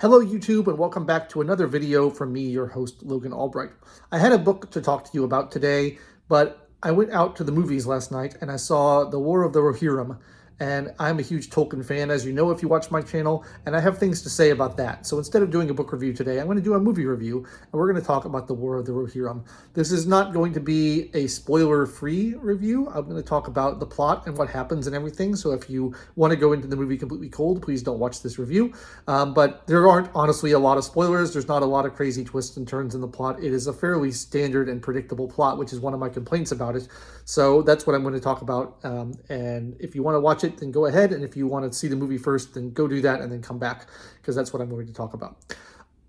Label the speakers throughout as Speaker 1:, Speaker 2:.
Speaker 1: Hello YouTube and welcome back to another video from me, your host, Logan Albright. I had a book to talk to you about today, but I went out to the movies last night and I saw The War of the Rohirrim, and I'm a huge Tolkien fan, as you know if you watch my channel, and I have things to say about that. So instead of doing a book review today, I'm going to do a movie review, and we're going to talk about The War of the Rohirrim. This is not going to be a spoiler-free review. I'm going to talk about the plot and what happens and everything, so if you want to go into the movie completely cold, please don't watch this review. But there aren't, honestly, a lot of spoilers. There's not a lot of crazy twists and turns in the plot. It is a fairly standard and predictable plot, which is one of my complaints about it. So that's what I'm going to talk about, and if you want to watch it, then go ahead, and if you want to see the movie first, then go do that and then come back, because that's what I'm going to talk about.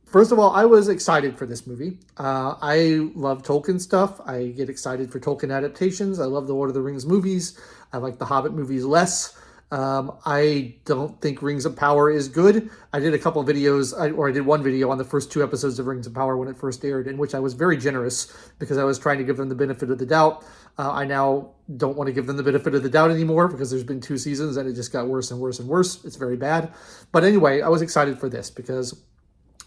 Speaker 1: First of all, I was excited for this movie. I love Tolkien stuff. I get excited for Tolkien adaptations. I love the Lord of the Rings movies. I like the Hobbit movies less. I don't think Rings of Power is good. I did a couple of videos, I did one video on the first 2 episodes of Rings of Power when it first aired, in which I was very generous because I was trying to give them the benefit of the doubt. I now don't want to give them the benefit of the doubt anymore because there's been 2 seasons and it just got worse and worse and worse. It's very bad. But anyway, I was excited for this because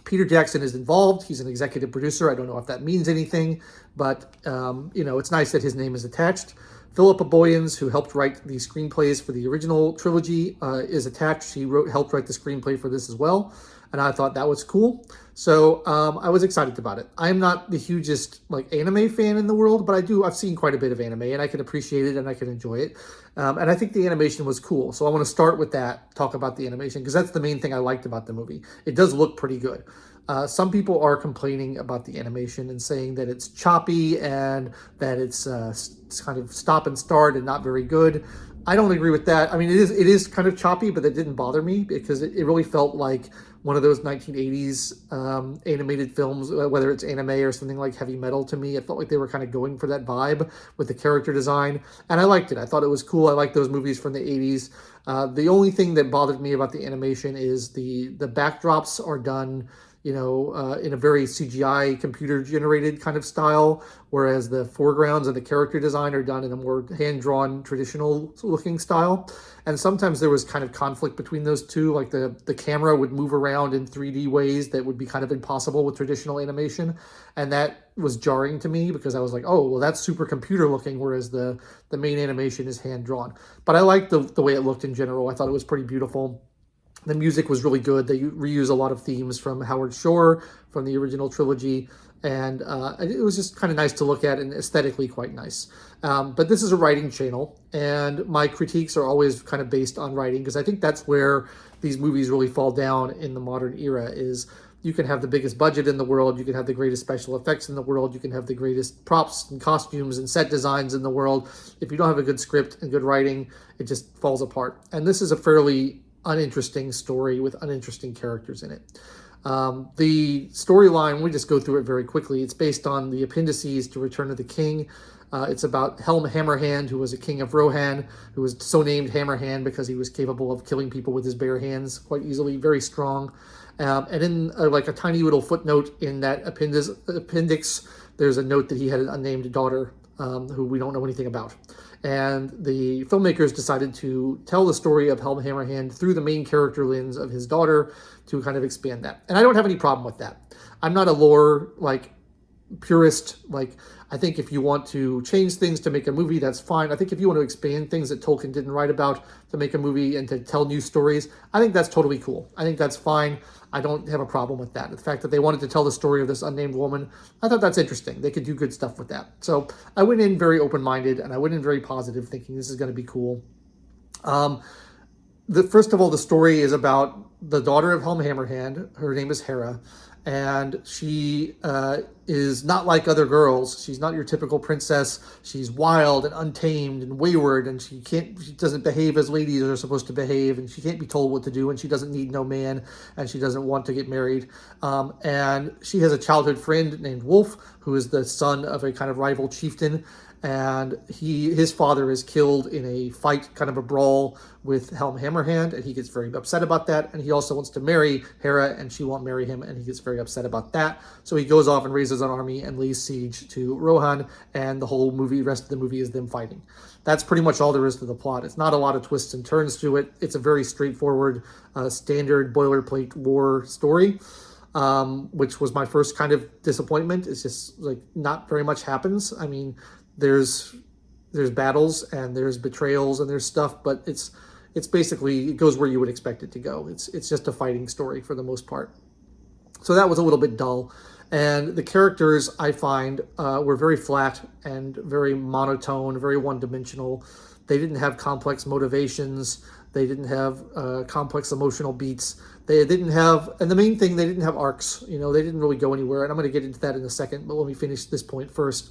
Speaker 1: Peter Jackson is involved. He's an executive producer. I don't know if that means anything, but it's nice that his name is attached. Philippa Boyens, who helped write the screenplays for the original trilogy, is attached. She helped write the screenplay for this as well, and I thought that was cool. So I was excited about it. I'm not the hugest anime fan in the world, but I've seen quite a bit of anime, and I can appreciate it and I can enjoy it. And I think the animation was cool. So I want to start with that, talk about the animation, because that's the main thing I liked about the movie. It does look pretty good. Some people are complaining about the animation and saying that it's choppy and that it's kind of stop and start and not very good. I don't agree with that. I mean, it is kind of choppy, but that didn't bother me because it really felt like one of those 1980s animated films, whether it's anime or something like Heavy Metal to me. It felt like they were kind of going for that vibe with the character design, and I liked it. I thought it was cool. I liked those movies from the 80s. The only thing that bothered me about the animation is the backdrops are done in a very CGI computer-generated kind of style, whereas the foregrounds and the character design are done in a more hand-drawn, traditional-looking style. And sometimes there was kind of conflict between those two, like the camera would move around in 3D ways that would be kind of impossible with traditional animation, and that was jarring to me because I was like, oh, well, that's super computer-looking, whereas the main animation is hand-drawn. But I liked the way it looked in general. I thought it was pretty beautiful. The music was really good. They reuse a lot of themes from Howard Shore, from the original trilogy, and it was just kind of nice to look at and aesthetically quite nice. But this is a writing channel, and my critiques are always kind of based on writing, because I think that's where these movies really fall down in the modern era. Is you can have the biggest budget in the world, you can have the greatest special effects in the world, you can have the greatest props and costumes and set designs in the world. If you don't have a good script and good writing, it just falls apart. And this is a fairly uninteresting story with uninteresting characters in it. The storyline, we just go through it very quickly. It's based on the appendices to Return of the King. It's about Helm Hammerhand, who was a king of Rohan, who was so named Hammerhand because he was capable of killing people with his bare hands quite easily, very strong. And in a tiny little footnote in that appendix, there's a note that he had an unnamed daughter who we don't know anything about. And the filmmakers decided to tell the story of Helm Hammerhand through the main character lens of his daughter to kind of expand that. And I don't have any problem with that. I'm not a lore purist. I think if you want to change things to make a movie, that's fine. I think if you want to expand things that Tolkien didn't write about to make a movie and to tell new stories, I think that's totally cool. I think that's fine. I don't have a problem with that. The fact that they wanted to tell the story of this unnamed woman, I thought that's interesting. They could do good stuff with that. So I went in very open-minded, and I went in very positive, thinking this is going to be cool. First of all, the story is about the daughter of Helm Hammerhand. Her name is Hera, and she is not like other girls. She's not your typical princess. She's wild and untamed and wayward, and she doesn't behave as ladies are supposed to behave, and she can't be told what to do, and she doesn't need no man, and she doesn't want to get married. And she has a childhood friend named Wolf, who is the son of a kind of rival chieftain, and his father is killed in a fight, kind of a brawl with Helm Hammerhand, and he gets very upset about that. And he also wants to marry Hera, and she won't marry him, and he gets very upset about that. So he goes off and raises an army and lays siege to Rohan, and the whole rest of the movie is them fighting. That's pretty much all there is to the plot. It's not a lot of twists and turns to it. It's a very straightforward, standard boilerplate war story. Which was my first kind of disappointment. It's just like not very much happens. I mean, there's battles and there's betrayals and there's stuff, but it's basically, it goes where you would expect it to go. It's just a fighting story for the most part. So that was a little bit dull. And the characters, I find, were very flat and very monotone, very one-dimensional. They didn't have complex motivations. They didn't have complex emotional beats. They didn't have, and the main thing, they didn't have arcs. They didn't really go anywhere. And I'm going to get into that in a second, but let me finish this point first.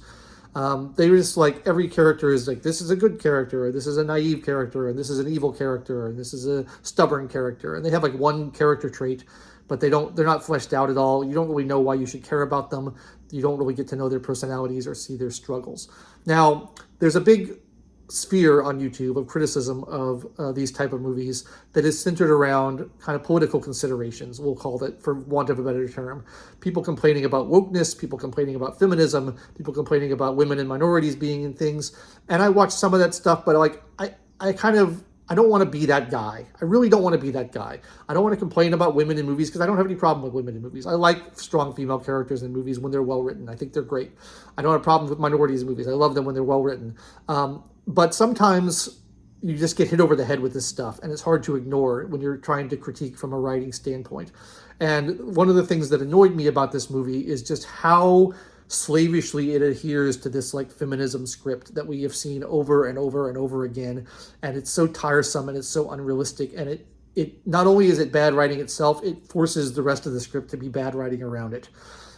Speaker 1: They were just like, every character is like, this is a good character, or this is a naive character, and this is an evil character, and this is a stubborn character. And they have like one character trait, but they're not fleshed out at all. You don't really know why you should care about them. You don't really get to know their personalities or see their struggles. Now, there's a big sphere on YouTube of criticism of these type of movies that is centered around kind of political considerations, we'll call it, for want of a better term. People complaining about wokeness, people complaining about feminism, people complaining about women and minorities being in things. And I watch some of that stuff, but like I don't want to be that guy. I really don't want to be that guy. I don't want to complain about women in movies because I don't have any problem with women in movies. I like strong female characters in movies when they're well written. I think they're great. I don't have problems with minorities in movies. I love them when they're well written. But sometimes you just get hit over the head with this stuff, and it's hard to ignore when you're trying to critique from a writing standpoint. And one of the things that annoyed me about this movie is just how slavishly it adheres to this like feminism script that we have seen over and over and over again. And it's so tiresome and it's so unrealistic. And it not only is it bad writing itself, it forces the rest of the script to be bad writing around it.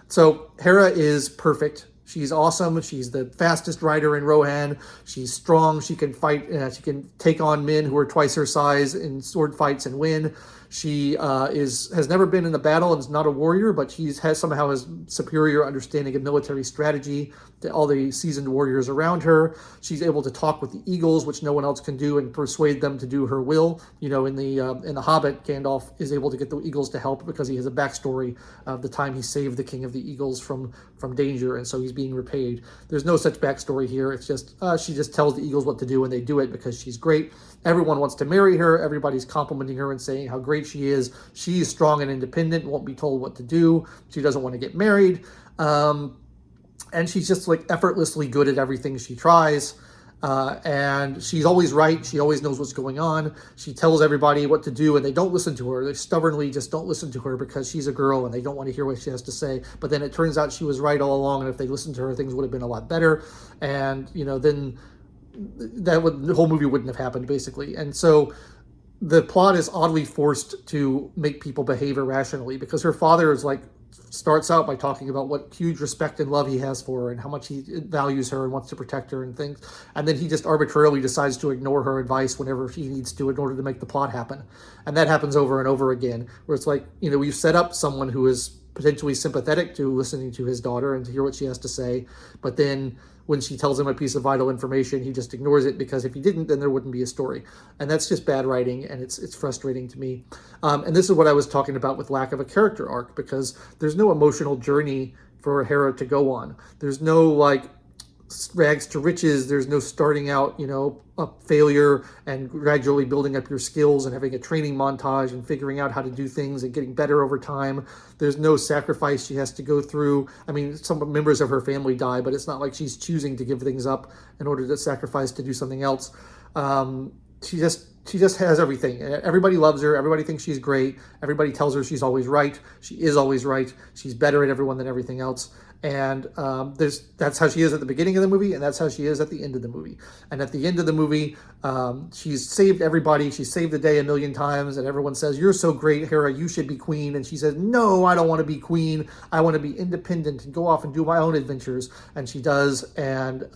Speaker 1: So Hera is perfect. She's awesome. She's the fastest rider in Rohan. She's strong. She can fight. She can take on men who are twice her size in sword fights and win. She has never been in a battle and is not a warrior, but somehow has superior understanding of military strategy to all the seasoned warriors around her. She's able to talk with the eagles, which no one else can do, and persuade them to do her will. In the Hobbit, Gandalf is able to get the eagles to help because he has a backstory of the time he saved the king of the eagles from danger, and so he's being repaid. There's no such backstory here. It's just she just tells the eagles what to do, and they do it because she's great. Everyone wants to marry her. Everybody's complimenting her and saying how great she is. She's strong and independent, won't be told what to do. She doesn't want to get married. And she's just like effortlessly good at everything she tries. And she's always right. She always knows what's going on. She tells everybody what to do, and they don't listen to her. They stubbornly just don't listen to her because she's a girl and they don't want to hear what she has to say. But then it turns out she was right all along, and if they listened to her, things would have been a lot better. And, then the whole movie wouldn't have happened, basically. And so the plot is oddly forced to make people behave irrationally because her father is like, starts out by talking about what huge respect and love he has for her and how much he values her and wants to protect her and things. And then he just arbitrarily decides to ignore her advice whenever he needs to in order to make the plot happen. And that happens over and over again, where it's like, we've set up someone who is potentially sympathetic to listening to his daughter and to hear what she has to say. But then when she tells him a piece of vital information, he just ignores it because if he didn't, then there wouldn't be a story. And that's just bad writing, and it's frustrating to me. And this is what I was talking about with lack of a character arc, because there's no emotional journey for Hera to go on. There's no like rags to riches. There's no starting out, a failure and gradually building up your skills and having a training montage and figuring out how to do things and getting better over time. There's no sacrifice she has to go through. I mean, some members of her family die, but it's not like she's choosing to give things up in order to sacrifice to do something else. She just has everything. Everybody loves her. Everybody thinks she's great. Everybody tells her she's always right. She is always right. She's better at everyone than everything else. And that's how she is at the beginning of the movie, and that's how she is at the end of the movie. And at the end of the movie, she's saved everybody. She's saved the day a million times, and everyone says, "You're so great, Hera. You should be queen." And she says, "No, I don't want to be queen. I want to be independent and go off and do my own adventures." And she does, and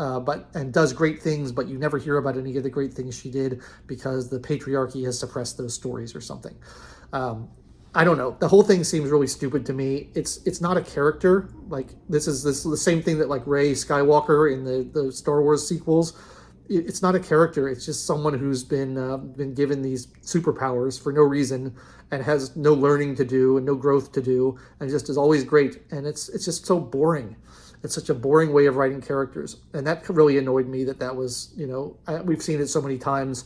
Speaker 1: does great things, but you never hear about any of the great things she did because the patriarchy has suppressed those stories or something. I don't know. The whole thing seems really stupid to me. It's not a character. Like this is the same thing that like Rey Skywalker in the Star Wars sequels. It's not a character. It's just someone who's been given these superpowers for no reason and has no learning to do and no growth to do and just is always great. And it's just so boring. It's such a boring way of writing characters, and that really annoyed me. That was we've seen it so many times,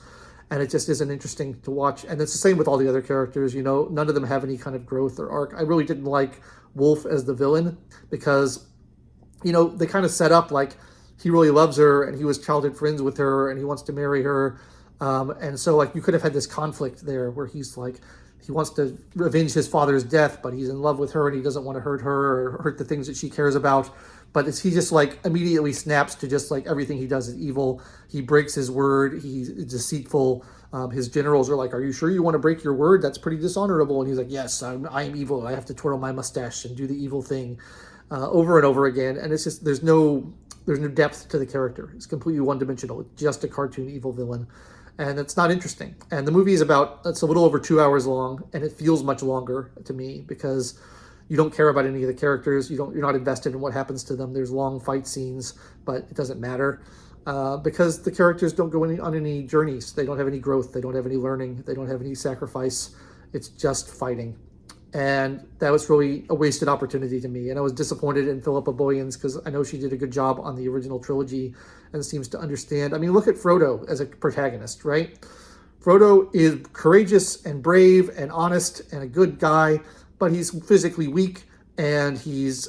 Speaker 1: and it just isn't interesting to watch. And it's the same with all the other characters. None of them have any kind of growth or arc. I really didn't like Wolf as the villain because they kind of set up like he really loves her and he was childhood friends with her and he wants to marry her. And so like you could have had this conflict there where he's like, he wants to avenge his father's death, but he's in love with her and he doesn't want to hurt her or hurt the things that she cares about. But he just like immediately snaps to just like everything he does is evil. He breaks his word. He's deceitful. His generals are like, "Are you sure you want to break your word? That's pretty dishonorable." And he's like, "Yes, I am evil. I have to twirl my mustache and do the evil thing," over and over again. And it's just there's no depth to the character. It's completely one-dimensional. It's just a cartoon evil villain, and it's not interesting. And the movie it's a little over 2 hours long, and it feels much longer to me because you don't care about any of the characters. You're not invested in what happens to them. There's long fight scenes, but it doesn't matter because the characters don't go on any journeys. They don't have any growth. They don't have any learning. They don't have any sacrifice. It's just fighting. And that was really a wasted opportunity to me. And I was disappointed in Philippa Boyens because I know she did a good job on the original trilogy and seems to understand. I mean, look at Frodo as a protagonist, right? Frodo is courageous and brave and honest and a good guy, but he's physically weak and he's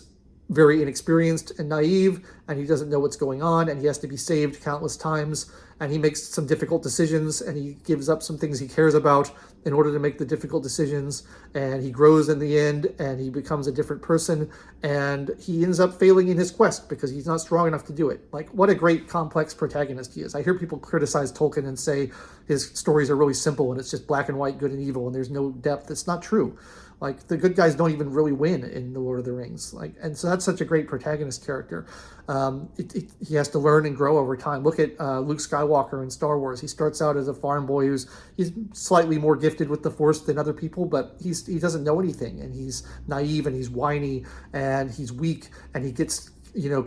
Speaker 1: very inexperienced and naive, and he doesn't know what's going on, and he has to be saved countless times, and he makes some difficult decisions, and he gives up some things he cares about in order to make the difficult decisions, and he grows in the end, and he becomes a different person, and he ends up failing in his quest because he's not strong enough to do it. Like, what a great complex protagonist he is. I hear people criticize Tolkien and say his stories are really simple and it's just black and white, good and evil, and there's no depth. It's not true. Like, the good guys don't even really win in The Lord of the Rings. And so that's such a great protagonist character. He has to learn and grow over time. Look at Luke Skywalker in Star Wars. He starts out as a farm boy he's slightly more gifted with the Force than other people, but he doesn't know anything, and he's naive, and he's whiny, and he's weak, and he gets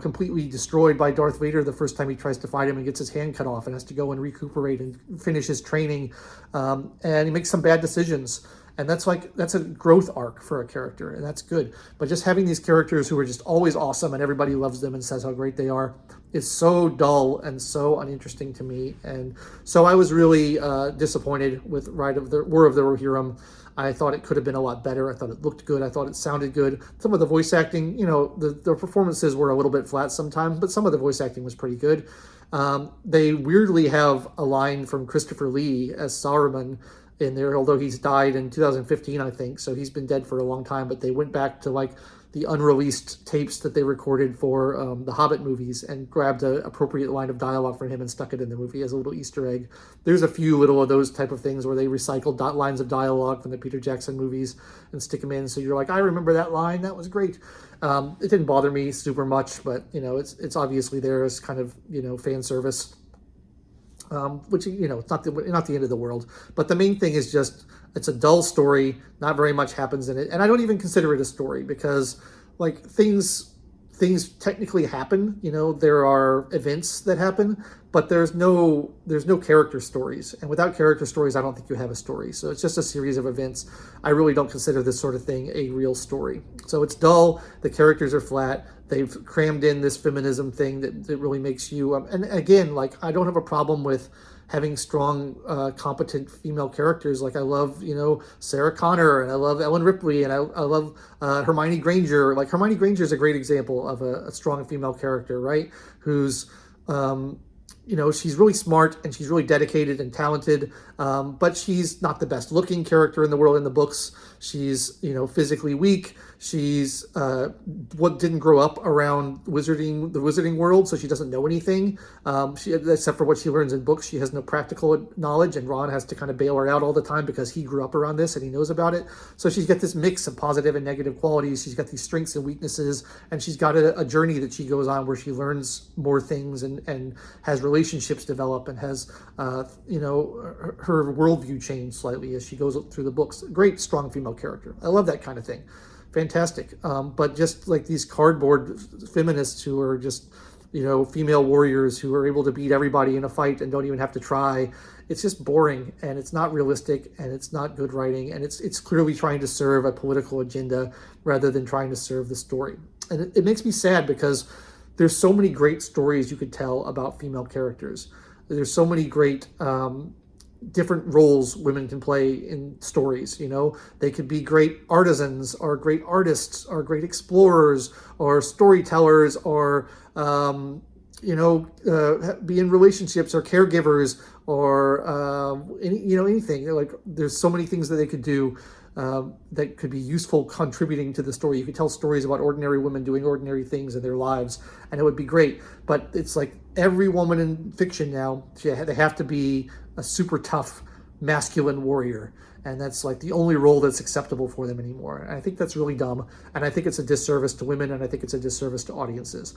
Speaker 1: completely destroyed by Darth Vader the first time he tries to fight him and gets his hand cut off and has to go and recuperate and finish his training. And he makes some bad decisions. And that's a growth arc for a character, and that's good. But just having these characters who are just always awesome and everybody loves them and says how great they are is so dull and so uninteresting to me. And so I was really disappointed with War of the Rohirrim. I thought it could have been a lot better. I thought it looked good. I thought it sounded good. Some of the voice acting, the performances were a little bit flat sometimes, but some of the voice acting was pretty good. They weirdly have a line from Christopher Lee as Saruman in there, although he's died in 2015, I think, so he's been dead for a long time. But they went back to like the unreleased tapes that they recorded for the Hobbit movies and grabbed an appropriate line of dialogue from him and stuck it in the movie as a little Easter egg. There's a few little of those type of things where they recycled lines of dialogue from the Peter Jackson movies and stick them in, so you're like, I remember that line, that was great. It didn't bother me super much, but it's obviously there as kind of fan service. Which it's not the end of the world, but the main thing is just it's a dull story. Not very much happens in it, and I don't even consider it a story because like things technically happen. There are events that happen, but there's no character stories, and without character stories, I don't think you have a story. So it's just a series of events. I really don't consider this sort of thing a real story. So it's dull. The characters are flat. They've crammed in this feminism thing that really makes you and again, like, I don't have a problem with having strong, competent female characters. Like, I love, Sarah Connor, and I love Ellen Ripley, and I love Hermione Granger. Like, Hermione Granger is a great example of a strong female character, right? Who's, she's really smart and she's really dedicated and talented, but she's not the best looking character in the world in the books. She's, physically weak. She's what didn't grow up around the wizarding world, so she doesn't know anything. Except for what she learns in books, she has no practical knowledge, and Ron has to kind of bail her out all the time because he grew up around this and he knows about it. So she's got this mix of positive and negative qualities. She's got these strengths and weaknesses, and she's got a journey that she goes on where she learns more things and has relationships develop and has her worldview change slightly as she goes through the books. Great, strong female character. I love that kind of thing. Fantastic. But just like these cardboard feminists who are just, female warriors who are able to beat everybody in a fight and don't even have to try, it's just boring, and it's not realistic, and it's not good writing, and it's clearly trying to serve a political agenda rather than trying to serve the story. And it makes me sad because there's so many great stories you could tell about female characters. There's so many great different roles women can play in stories. They could be great artisans or great artists or great explorers or storytellers or be in relationships or caregivers or anything. Like, there's so many things that they could do that could be useful contributing to the story. You could tell stories about ordinary women doing ordinary things in their lives, and it would be great. But it's like every woman in fiction now, they have to be a super tough masculine warrior, and that's like the only role that's acceptable for them anymore. And I think that's really dumb, and I think it's a disservice to women, and I think it's a disservice to audiences.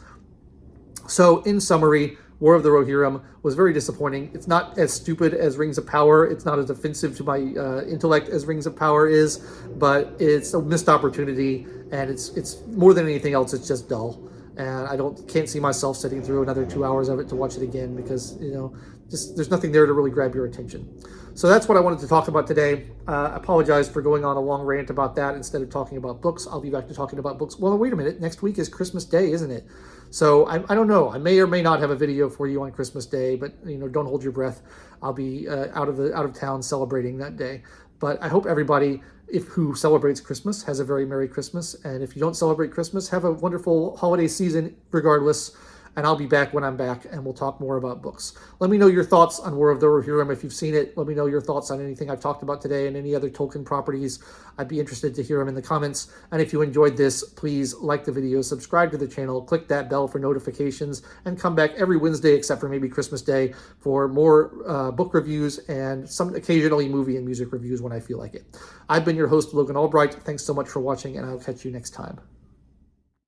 Speaker 1: So in summary, War of the Rohirrim was very disappointing. It's not as stupid as Rings of Power. It's not as offensive to my intellect as Rings of Power is, but it's a missed opportunity, and it's more than anything else, it's just dull. And I can't see myself sitting through another 2 hours of it to watch it again because, there's nothing there to really grab your attention. So that's what I wanted to talk about today. I apologize for going on a long rant about that instead of talking about books. I'll be back to talking about books. Well, wait a minute. Next week is Christmas Day, isn't it? So I don't know. I may or may not have a video for you on Christmas Day, but don't hold your breath. I'll be out of town celebrating that day. But I hope everybody who celebrates Christmas has a very Merry Christmas. And if you don't celebrate Christmas, have a wonderful holiday season regardless. And I'll be back when I'm back, and we'll talk more about books. Let me know your thoughts on War of the Rohirrim if you've seen it. Let me know your thoughts on anything I've talked about today and any other Tolkien properties. I'd be interested to hear them in the comments. And if you enjoyed this, please like the video, subscribe to the channel, click that bell for notifications, and come back every Wednesday except for maybe Christmas Day for more book reviews and some occasionally movie and music reviews when I feel like it. I've been your host, Logan Albright. Thanks so much for watching, and I'll catch you next time.